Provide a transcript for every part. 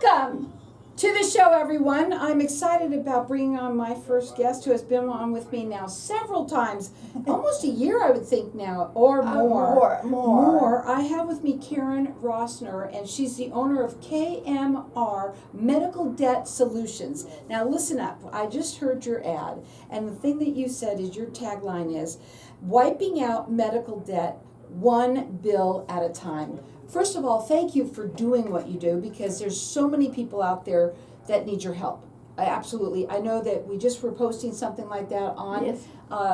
Welcome to the show, everyone. I'm excited about bringing on my first guest who has been on with me now several times, almost a year, I would think now, or more. More. I have with me Karen Rossner, and she's the owner of KMR Medical Debt Solutions. Now, listen up. I just heard your ad, and the thing that you said is your tagline is wiping out medical debt one bill at a time. First of all, thank you for doing what you do because there's so many people out there that need your help. Absolutely. I know that we just were posting something like that on Yes.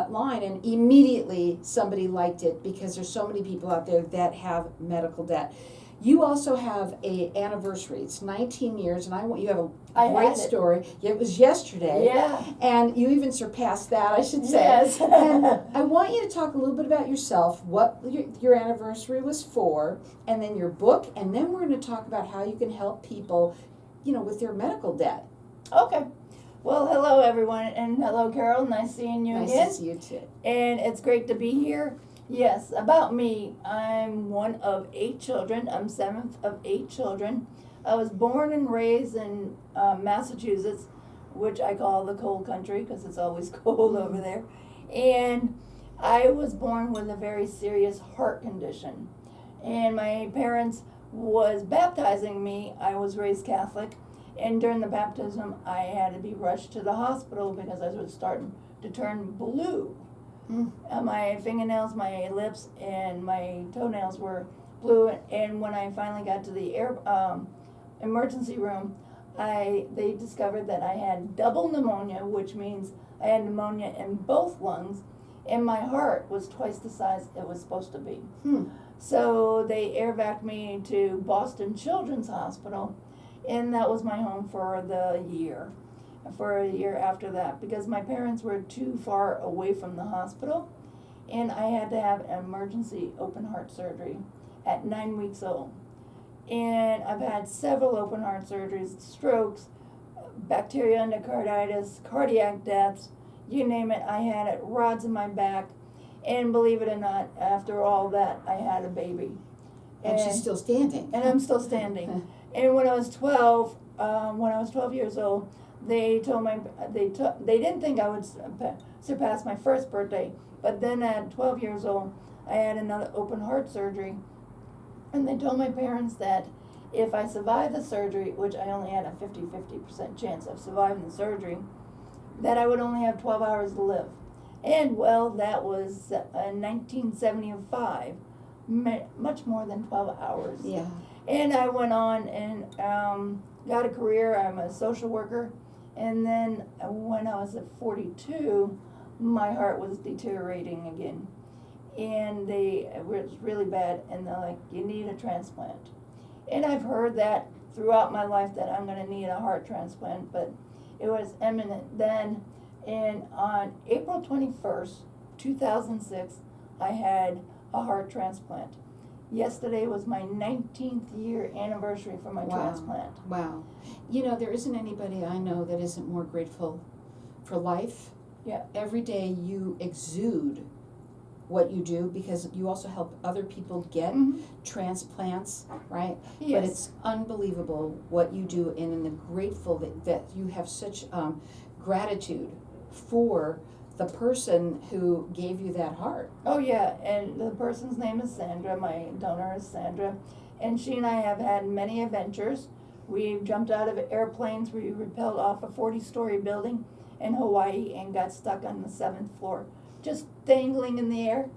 line, and immediately somebody liked it because there's so many people out there that have medical debt. You also have a anniversary. It's 19 years, and you have I a great had it. story. It was yesterday. Yeah. And you even surpassed that, I should say. Yes. And I want you to talk a little bit about yourself, what your anniversary was for, and then your book, and then we're going to talk about how you can help people, with their medical debt. Okay. Well, hello everyone, and hello Carol. Nice seeing you Nice again. to see you too. And it's great to be here. Yes, about me, I'm one of 8 children. I'm 7th of 8 children. I was born and raised in Massachusetts, which I call the cold country because it's always cold over there. And I was born with a very serious heart condition. And my parents was baptizing me. I was raised Catholic. And during the baptism, I had to be rushed to the hospital because I was starting to turn blue. My fingernails, my lips, and my toenails were blue. And when I finally got to the emergency room, they discovered that I had double pneumonia, which means I had pneumonia in both lungs, and my heart was twice the size it was supposed to be. So they air-vac'd me to Boston Children's Hospital, and that was my home for a year after that, because my parents were too far away from the hospital, and I had to have an emergency open heart surgery at 9 weeks old. And I've had several open heart surgeries, strokes, bacterial endocarditis, cardiac deaths, you name it, I had it, rods in my back, and believe it or not, after all that, I had a baby. And she's still standing. And I'm still standing. And when I was 12 years old, they didn't think I would surpass my first birthday, but then at 12 years old, I had another open heart surgery, and they told my parents that if I survived the surgery, which I only had a 50% chance of surviving the surgery, that I would only have 12 hours to live. And well, that was 1975, much more than 12 hours. Yeah. And I went on and got a career. I'm a social worker. And then when I was at 42, my heart was deteriorating again. And it was really bad. And they're like, you need a transplant. And I've heard that throughout my life that I'm going to need a heart transplant, but it was imminent then. And on April 21st, 2006, I had a heart transplant. Yesterday was my 19th year anniversary for my transplant. Wow. There isn't anybody I know that isn't more grateful for life. Yeah. Every day you exude what you do because you also help other people get transplants, right? Yes. But it's unbelievable what you do, and I'm grateful that you have such gratitude for the person who gave you that heart. Oh yeah, and the person's name is Sandra, my donor is Sandra, and she and I have had many adventures. We've jumped out of airplanes, we rappelled off a 40-story building in Hawaii and got stuck on the 7th floor, just dangling in the air,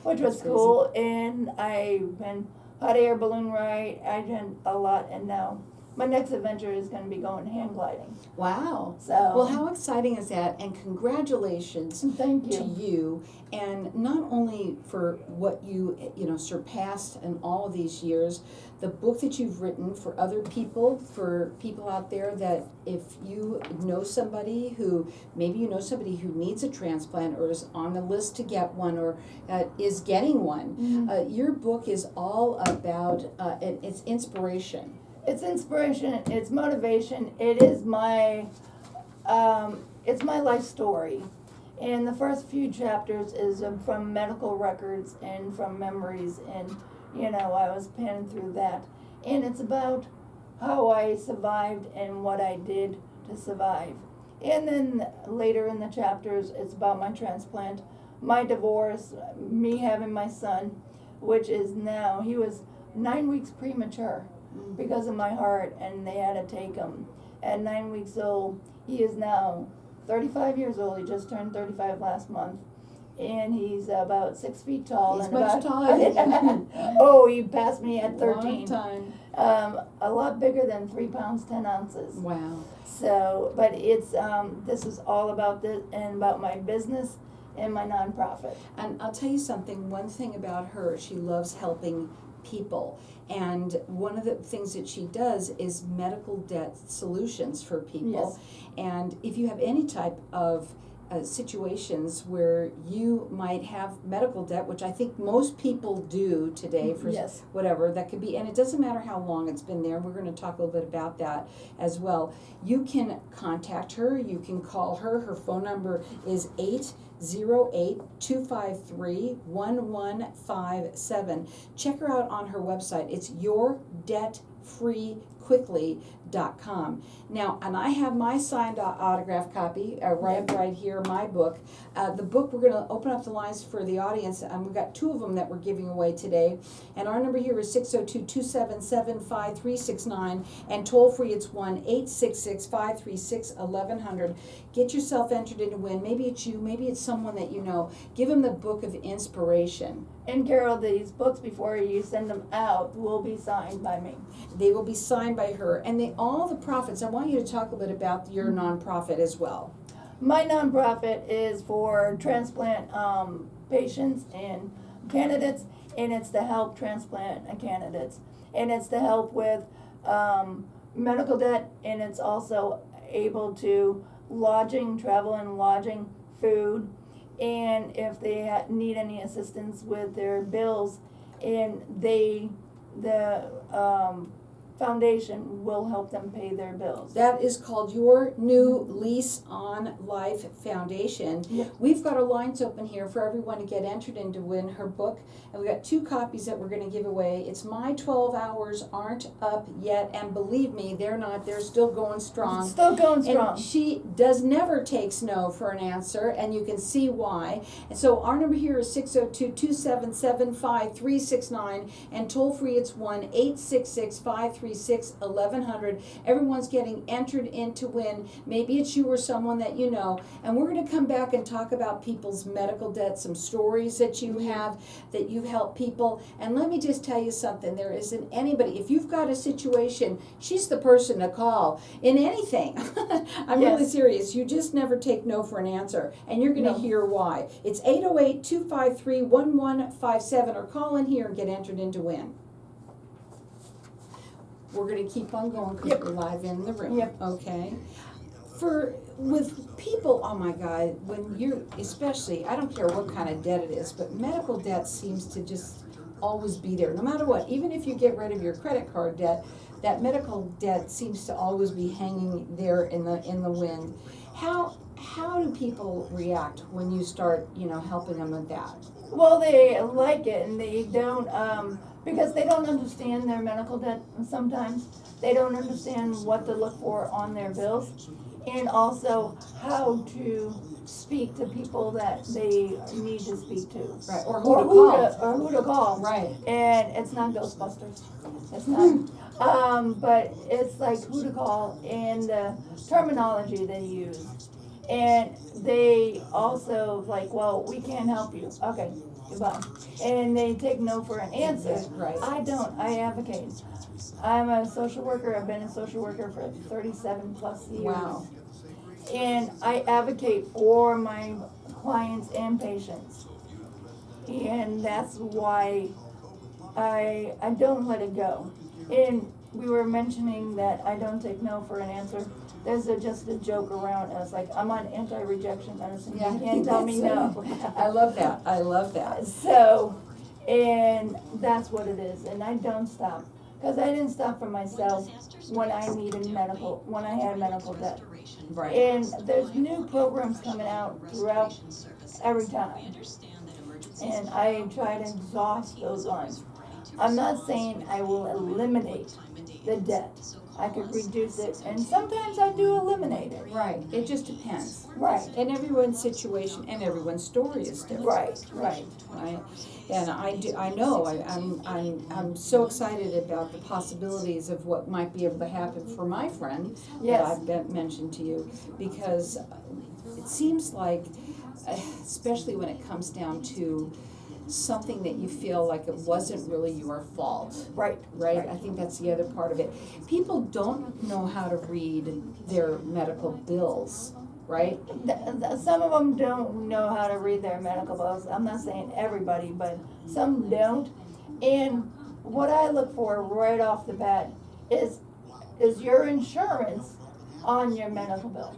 which was cool. And I've been hot air balloon ride, I did a lot, and now my next adventure is going to be going hang gliding. Wow. So. Well, how exciting is that? And congratulations Thank you. to you. And not only for what you surpassed in all of these years, the book that you've written for other people, for people out there that if you know somebody who, maybe you know somebody who needs a transplant or is on the list to get one or is getting one, your book is all about, it's inspiration. It's inspiration, it's motivation, it is it's my life story. And the first few chapters is from medical records and from memories, and I was panning through that. And it's about how I survived and what I did to survive. And then later in the chapters, it's about my transplant, my divorce, me having my son, which is now, he was 9 weeks premature because of my heart, and they had to take him at 9 weeks old. He is now 35 years old. He just turned 35 last month. And he's about 6 feet tall. He's and much about, taller than oh, he passed me at 13. Long time. A lot bigger than 3 pounds 10 ounces. Wow. So, but it's this is all about this and about my business and my nonprofit. And I'll tell you something, one thing about her, she loves helping people. And one of the things that she does is medical debt solutions for people. Yes. And if you have any type of situations where you might have medical debt, which I think most people do today for Yes. whatever that could be, and it doesn't matter how long it's been there. We're going to talk a little bit about that as well. You can contact her, you can call her. Her phone number is 808-253-1157. Check her out on her website. It's yourdebtfreequickly.com. Now, and I have my signed autograph copy right here, my book. The book, we're going to open up the lines for the audience, and we've got 2 of them that we're giving away today. And our number here is 602-277-5369, and toll free it's 1-866-536-1100. Get yourself entered in to win. Maybe it's you, maybe it's someone that you know. Give them the book of inspiration. And Carol, these books, before you send them out, will be signed by me. They will be signed by her. And all the profits, I want you to talk a bit about your nonprofit as well. My nonprofit is for transplant patients and candidates, and it's to help transplant candidates. And it's to help with medical debt, and it's also able to travel and lodging, food, and if they need any assistance with their bills, and the foundation will help them pay their bills. That is called Your New Lease on Life Foundation. Yep. We've got our lines open here for everyone to get entered in to win her book. And we've got 2 copies that we're going to give away. It's My 12 Hours Aren't Up Yet. And believe me, they're not. They're still going strong. Still going strong. And she never takes no for an answer, and you can see why. And so our number here is 602-277-5369, and toll free it's 1-866-536-1100. Everyone's getting entered in to win. Maybe it's you or someone that you know. And we're going to come back and talk about people's medical debt, some stories that you have, that you've helped people. And let me just tell you something. There isn't anybody, if you've got a situation, she's the person to call in anything. I'm really serious. You just never take no for an answer, and you're going to hear why. It's 808-253-1157, or call in here and get entered in to win. We're going to keep on going because we're live in the room. Yep. Okay. With people, oh my God, when you're, especially, I don't care what kind of debt it is, but medical debt seems to just always be there, no matter what. Even if you get rid of your credit card debt, that medical debt seems to always be hanging there in the wind. How do people react when you start, helping them with that? Well, they like it, and they don't, because they don't understand their medical debt sometimes. They don't understand what to look for on their bills, and also how to speak to people that they need to speak to. Right, or who to call. Right. And it's not Ghostbusters. It's not. But it's like who to call and the terminology they use. And they also like, well, we can't help you. Okay, goodbye. And they take no for an answer. Right. I don't. I advocate. I'm a social worker. I've been a social worker for 37 plus years. Wow. And I advocate for my clients and patients. And that's why I don't let it go. And we were mentioning that I don't take no for an answer. There's just a joke around us, like I'm on anti-rejection medicine. Yeah, You can't tell me no. I love that. I love that. So, and that's what it is. And I don't stop. Because I didn't stop for myself when I had medical debt. Right. And there's new programs coming out throughout every time. And I try to exhaust those ones. I'm not saying I will eliminate the debt. I could reduce it, and sometimes I do eliminate it. Right, it just depends. Right. And everyone's situation and everyone's story is different. Right. Right. And I know, I'm so excited about the possibilities of what might be able to happen for my friend that Yes. I've mentioned to you, because it seems like, especially when it comes down to something that you feel like it wasn't really your fault. Right. Right? I think that's the other part of it. People don't know how to read their medical bills, right? Some of them don't know how to read their medical bills. I'm not saying everybody, but some don't. And what I look for right off the bat is your insurance on your medical bill?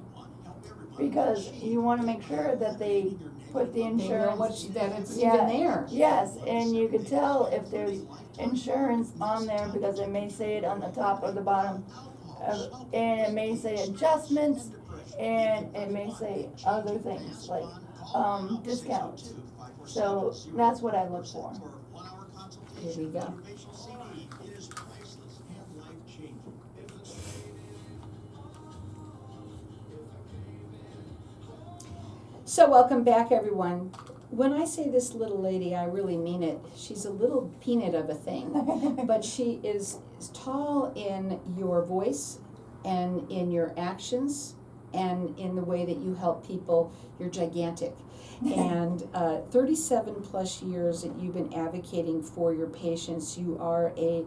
Because you want to make sure that they put the They know insurance. that it's Yeah. even there. Yes, and you can tell if there's insurance on there because it may say it on the top or the bottom, and it may say adjustments, and it may say other things like discounts. So that's what I look for. Here we go. So welcome back, everyone. When I say this little lady, I really mean it. She's a little peanut of a thing, but she is tall in your voice and in your actions and in the way that you help people. You're gigantic. And 37 plus years that you've been advocating for your patients. You are a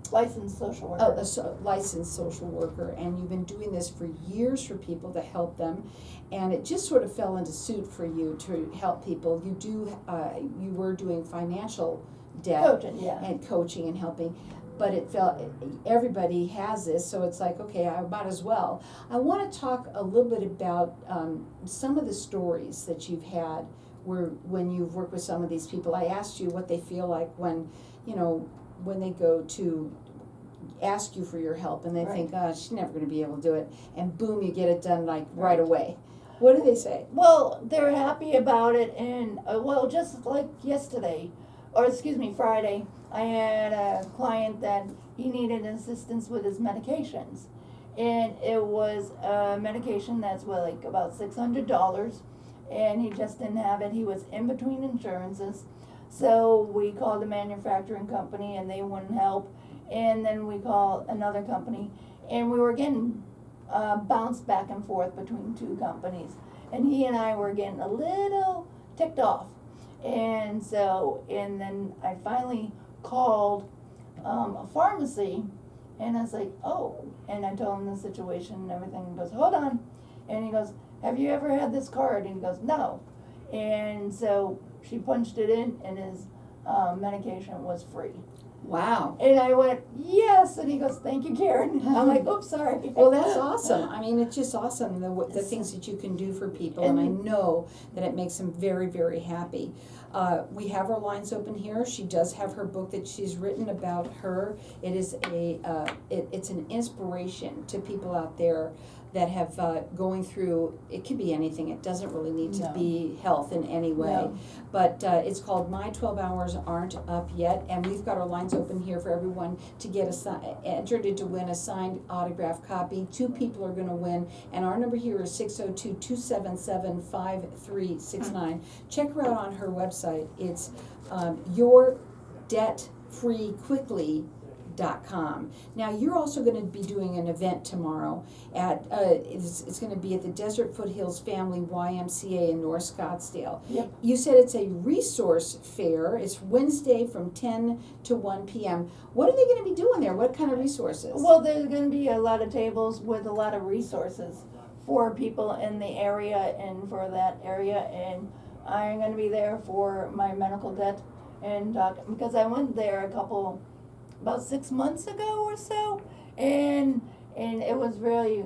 Licensed social worker. Licensed social worker, and you've been doing this for years for people to help them, and it just sort of fell into suit for you to help people. You were doing financial debt Coaching, yeah. and coaching and helping, but everybody has this, so it's like, okay, I might as well. I want to talk a little bit about some of the stories that you've had when you've worked with some of these people. I asked you what they feel like when they go to ask you for your help and they think, oh, she's never going to be able to do it, and boom, you get it done right away. What do they say? Well, they're happy about it, and just like Friday, I had a client that he needed assistance with his medications, and it was a medication that's about $600, and he just didn't have it. He was in between insurances. So we called the manufacturing company and they wouldn't help, and then we called another company, and we were getting bounced back and forth between two companies, and he and I were getting a little ticked off, and then I finally called a pharmacy, and I was like, oh, and I told him the situation and everything. He goes, hold on, and he goes, have you ever had this card? And he goes, no, and so she punched it in, and his medication was free. Wow. And I went, yes, and he goes, thank you, Karen. I'm like, oops, sorry. Well, that's awesome. I mean, it's just awesome, the things that you can do for people, and I know that it makes them very, very happy. We have our lines open here. She does have her book that she's written about her. It is it's an inspiration to people out there that have going through, it could be anything. It doesn't really need to be health in any way. No. But it's called My 12 Hours Aren't Up Yet, and we've got our lines open here for everyone to get entered to win a signed autographed copy. 2 people are going to win, and our number here is 602-277-5369. Check her out on her website. It's yourdebtfreequickly.com. Now, you're also going to be doing an event tomorrow at it's going to be at the Desert Foothills Family YMCA in North Scottsdale. Yep. You said it's a resource fair. It's Wednesday from 10 to 1 p.m. What are they going to be doing there? What kind of resources? Well, there's going to be a lot of tables with a lot of resources for people in the area and for that area, and I'm going to be there for my medical debt, and because I went there about 6 months ago or so, and it was really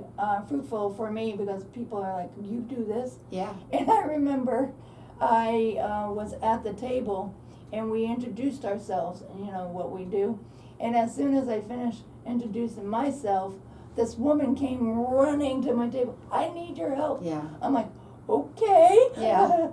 fruitful for me because people are like, you do this? Yeah. And I remember I was at the table and we introduced ourselves and what we do, and as soon as I finished introducing myself, this woman came running to my table. I need your help. Yeah. I'm like, okay. Yeah.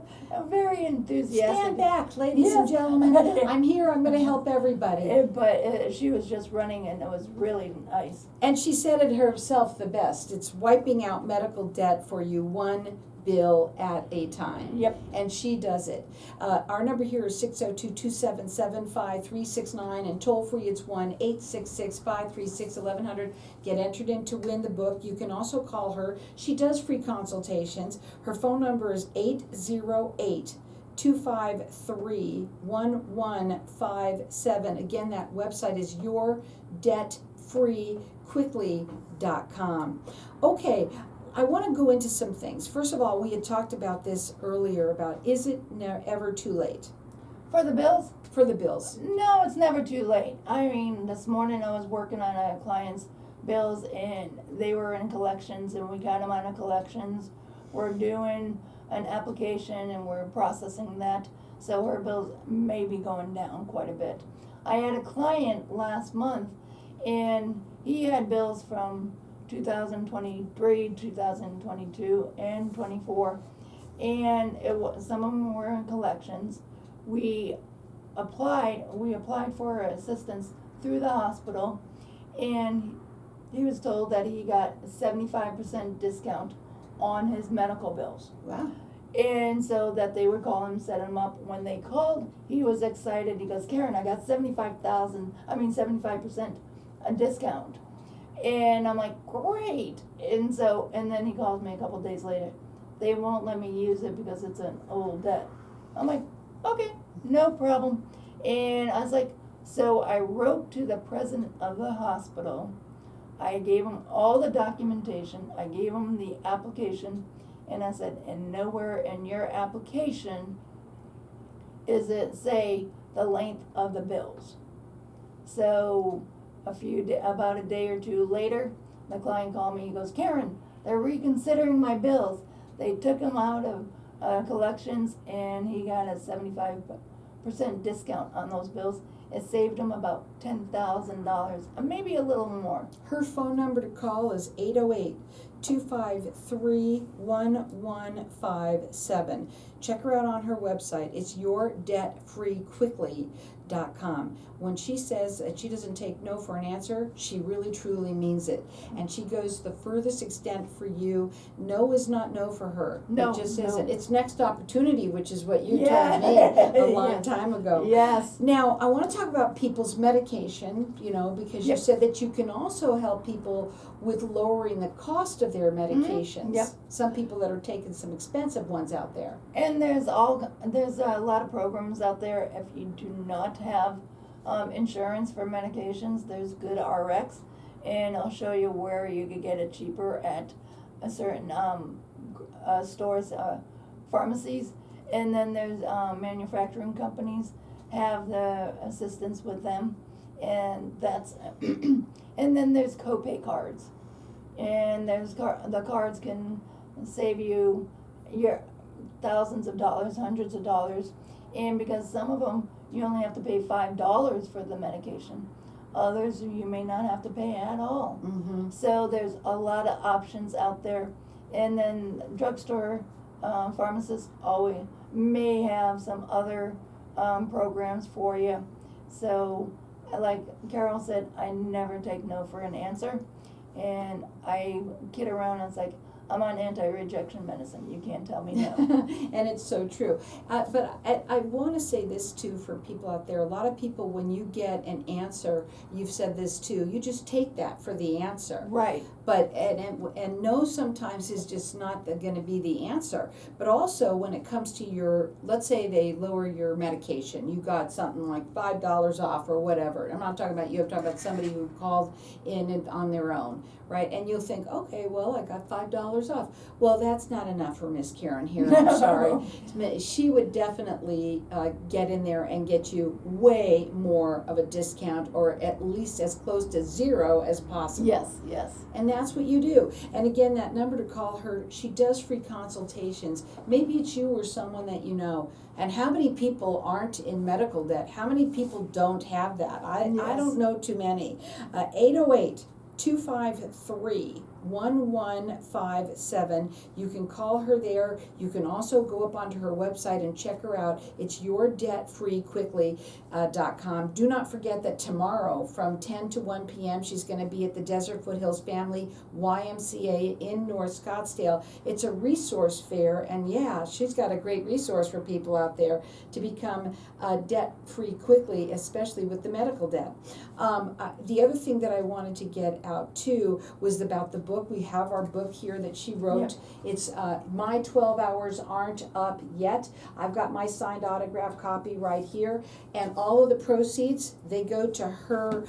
Very enthusiastic. Stand back, ladies and Yes. gentlemen. I'm here. I'm going to help everybody. But she was just running, and it was really nice. And she said it herself the best. It's wiping out medical debt for you, one bill at a time. Yep. And she does it. Our number here is 602-277-5369, and toll free it's 1-866-536-1100. Get entered in to win the book. You can also call her. She does free consultations. Her phone number is 808-253-1157. Again, that website is yourdebtfreequickly.com. Okay, I want to go into some things. First of all, we had talked about this earlier about, is it ever too late For the bills? for the bills? No, it's never too late. I mean, this morning I was working on a client's bills, and they were in collections, and we got them out of collections. We're doing an application, and we're processing that, so her bills may be going down quite a bit. I had a client last month, and he had bills from 2023, 2022, and 24, and some of them were in collections. We applied for assistance through the hospital, and he was told that he got 75% discount on his medical bills. Wow. And so that they would call him, set him up. When they called, he was excited. He goes, Karen, I got 75% a discount. And I'm like, great. And then he calls me a couple days later. They won't let me use it because it's an old debt. I'm like, okay, no problem. And I was like, so I wrote to the president of the hospital. I gave him all the documentation. I gave him the application. And I said, and nowhere in your application is it say the length of the bills. So about a day or two later, the client called me. He goes, Karen, they're reconsidering my bills. They took him out of collections, and he got a 75% discount on those bills. It saved him about $10,000, maybe a little more. Her phone number to call is 808-253-1157. Check her out on her website. It's yourdebtfreequickly.com. When she says that she doesn't take no for an answer, she really truly means it. And she goes the furthest extent for you. No is not no for her. No, it just no. isn't. It's next opportunity, which is what you Yeah. told me a long Yeah. time ago. Yes. Now, I want to talk about people's medication, because you Yep. said that you can also help people with lowering the cost of their medications. Yep. Some people that are taking some expensive ones out there. And there's a lot of programs out there. If you do not have insurance for medications, there's Good RX, and I'll show you where you could get it cheaper at a certain stores, pharmacies. And then there's manufacturing companies have the assistance with them, and that's and then there's copay cards, and the cards can save you your thousands of dollars, hundreds of dollars, and because some of them you only have to pay $5 for the medication, others you may not have to pay at all. Mm-hmm. So there's a lot of options out there, and then drugstore pharmacists always may have some other programs for you. So, like Carol said, I never take no for an answer, and I kid around and it's like, I'm on anti-rejection medicine. You can't tell me no. And it's so true. But I want to say this too for people out there. A lot of people, when you get an answer, you've said this too, you just take that for the answer. Right. But and no sometimes is just not going to be the answer. But also when it comes to your, let's say they lower your medication, you got something like $5 off or whatever. I'm not talking about you. I'm talking about somebody who called in on their own, right? And you'll think, okay, well, I got $5 off. Well, that's not enough for Miss Karen here. I'm sorry. She would definitely get in there and get you way more of a discount, or at least as close to zero as possible. Yes, yes. And that's what you do. And again, that number to call her, she does free consultations. Maybe it's you or someone that you know. And how many people aren't in medical debt? How many people don't have that? I Yes. don't know too many. 808 253-1157. You can call her there. You can also go up onto her website and check her out. It's yourdebtfreequickly.com. Do not forget that tomorrow from 10 to 1 p.m. she's going to be at the Desert Foothills Family YMCA in North Scottsdale. It's a resource fair, and yeah, she's got a great resource for people out there to become debt-free quickly, especially with the medical debt. The other thing that I wanted to get out too was about the book. We have our book here that she wrote. Yeah. It's My 12 Hours Aren't Up Yet. I've got my signed autograph copy right here, and all of the proceeds, they go to her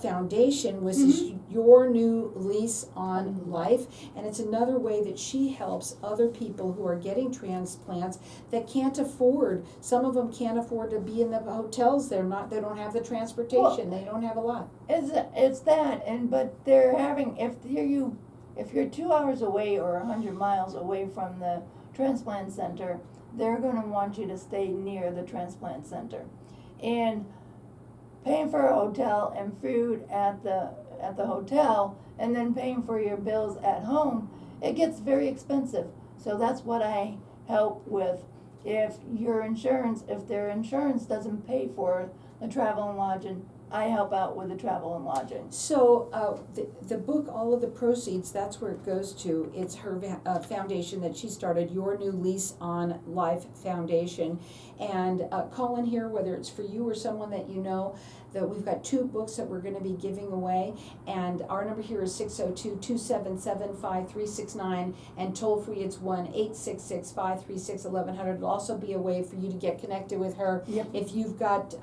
foundation, which is Your New Lease on Life, and it's another way that she helps other people who are getting transplants that can't afford. Some of them can't afford to be in the hotels. They don't have the transportation. They don't have a lot. It's that, but they're having, if you're 2 hours away or 100 miles away from the transplant center, they're going to want you to stay near the transplant center, and paying for a hotel and food at the hotel, and then paying for your bills at home, it gets very expensive. So that's what I help with. If their insurance doesn't pay for the travel and lodging, I help out with the travel and lodging. So the book, all of the proceeds, that's where it goes to. It's her foundation that she started, Your New Lease on Life Foundation. And call in here, whether it's for you or someone that you know, that we've got 2 books that we're going to be giving away. And our number here is 602-277-5369, and toll free it's 1-866-536-1100. It'll also be a way for you to get connected with her. Yep. If you've got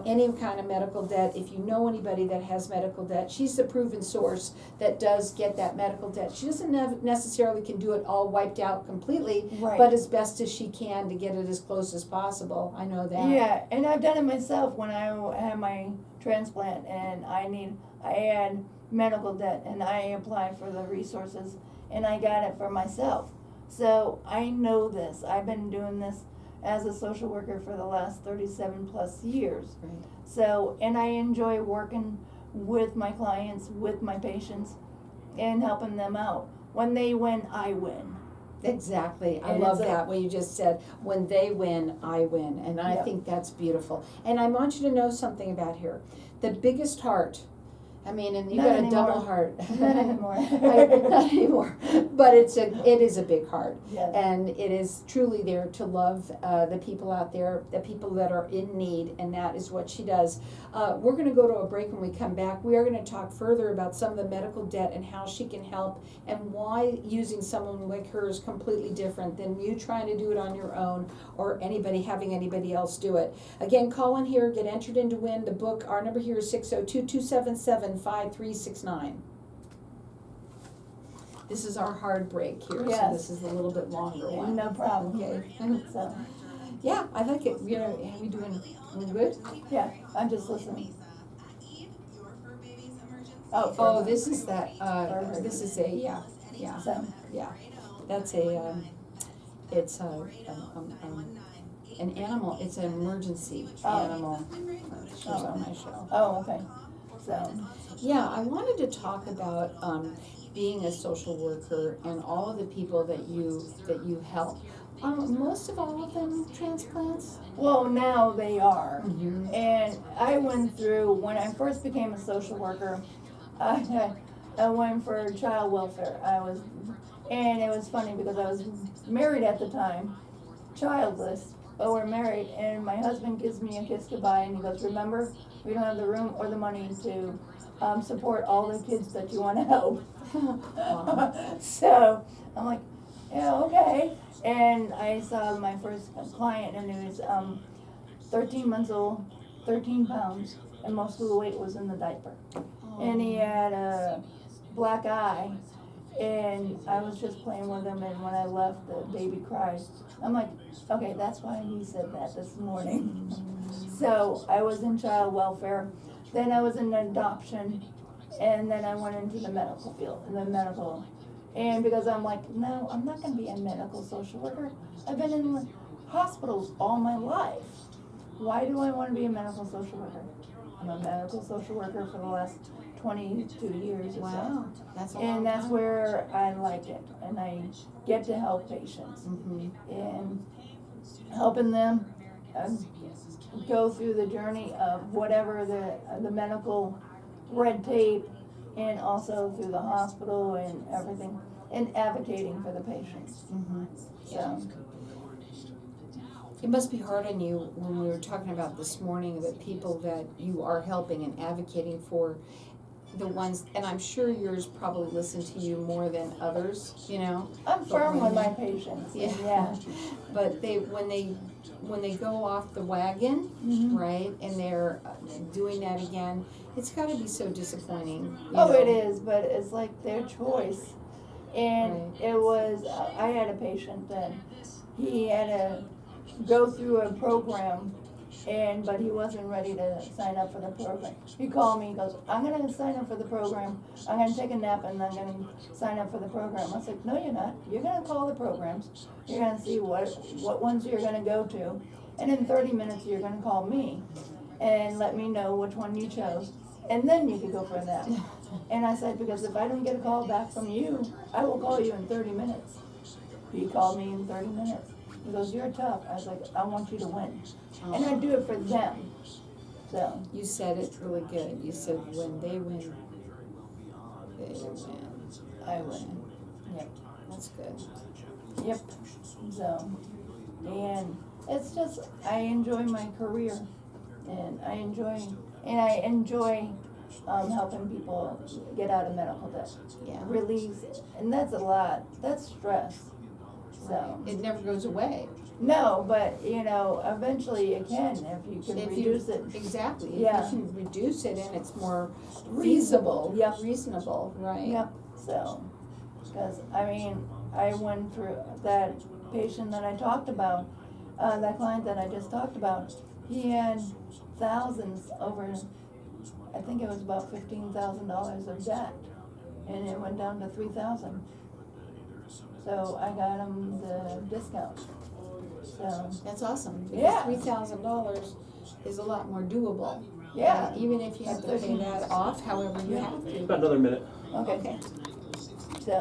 any kind of medical debt, if you know anybody that has medical debt, she's the proven source that does get that medical debt. She doesn't necessarily can do it all wiped out completely, right, but as best as she can to get it as close as possible. I know that. Yeah, and I've done it myself when I had my transplant, and I had medical debt, and I applied for the resources, and I got it for myself. So I know this. I've been doing this as a social worker for the last 37 plus years. Right. So, and I enjoy working with my clients, with my patients, and helping them out. When they win, I win. Exactly. I love that, what you just said. When they win, I win. And I think that's beautiful. And I want you to know something about her. The biggest heart, and you got a double heart. Not anymore. Not anymore. But it is a big heart. Yes. And it is truly there to love the people out there, the people that are in need, and that is what she does. We're going to go to a break. When we come back, we are going to talk further about some of the medical debt and how she can help, and why using someone like her is completely different than you trying to do it on your own, or having anybody else do it. Again, call in here, get entered in to win the book. Our number here is 602-277-5369. This is our hard break here, Yes. so this is a little bit longer one. No problem. Okay. So, Yeah, I like it. Are we doing good? yeah, I'm just listening. Oh, this is that. This is a So, That's it's an animal. It's an emergency animal. She's on my show. oh, okay. So, Yeah, I wanted to talk about being a social worker and all of the people that you help. Most of all of them transplants? well, now they are. Mm-hmm. And I went through, when I first became a social worker, I went for child welfare. And it was funny because I was married at the time, childless, but we're married, and my husband gives me a kiss goodbye, and he goes, remember, we don't have the room or the money to support all the kids that you want to help. So I'm like, yeah, okay. And I saw my first client, and he was 13 months old, 13 pounds, and most of the weight was in the diaper. And he had a black eye, and I was just playing with him, and when I left, the baby cried. I'm like, okay, that's why he said that this morning. So I was in child welfare, then I was in adoption, and then I went into the medical field, and because I'm like, no, I'm not gonna be a medical social worker. I've been in hospitals all my life. Why do I wanna be a medical social worker? I'm a medical social worker for the last 22 years or so. Wow, that's a long And that's time. where I like it, and I get to help patients Mhm. and helping them go through the journey of whatever the medical red tape, and also through the hospital and everything, and advocating for the patients. Mhm. So, It must be hard on you when we were talking about this morning, the people that you are helping and advocating for, the ones, and I'm sure yours probably listen to you more than others, you know? I'm But firm when with my they- patients, Yeah. and yeah. But when they go off the wagon, Mhm. right, and they're doing that again, it's gotta be so disappointing, you Oh, know? it is, but it's like their choice. And Right. it was, I had a patient that he had to go through a program, but he wasn't ready to sign up for the program. He called me, he goes, I'm gonna sign up for the program, I'm gonna take a nap and I'm gonna sign up for the program. I said, no, you're not. You're gonna call the programs, you're gonna see what ones you're gonna go to, and in 30 minutes, you're gonna call me and let me know which one you chose, and then you could go for a nap. And I said, because if I don't get a call back from you, I will call you in 30 minutes. He called me in 30 minutes. He goes, you're tough. I was like, I want you to win. And I do it for them. So, You said it really good. You said when they win, they win. I win. Yep. That's good. Yep. So, and it's just, I enjoy my career. And I enjoy helping people get out of medical debt. Yeah. Release, and that's a lot. That's stress. So, It never goes away. no, but eventually it can if you can If reduce it. Exactly. Yeah. If you can reduce it and it's more Feasible. feasible. Yep. Reasonable, right. Yep. So, because I went through that patient that I talked about, that client that I just talked about. He had thousands over. I think it was about $15,000 of debt, and it went down to $3,000. So I got him the discount. So That's awesome. Because Yeah. $3,000 is a lot more doable. yeah. Even if you have to pay that off, however you Yeah. have to. About another minute. Okay. Okay. So.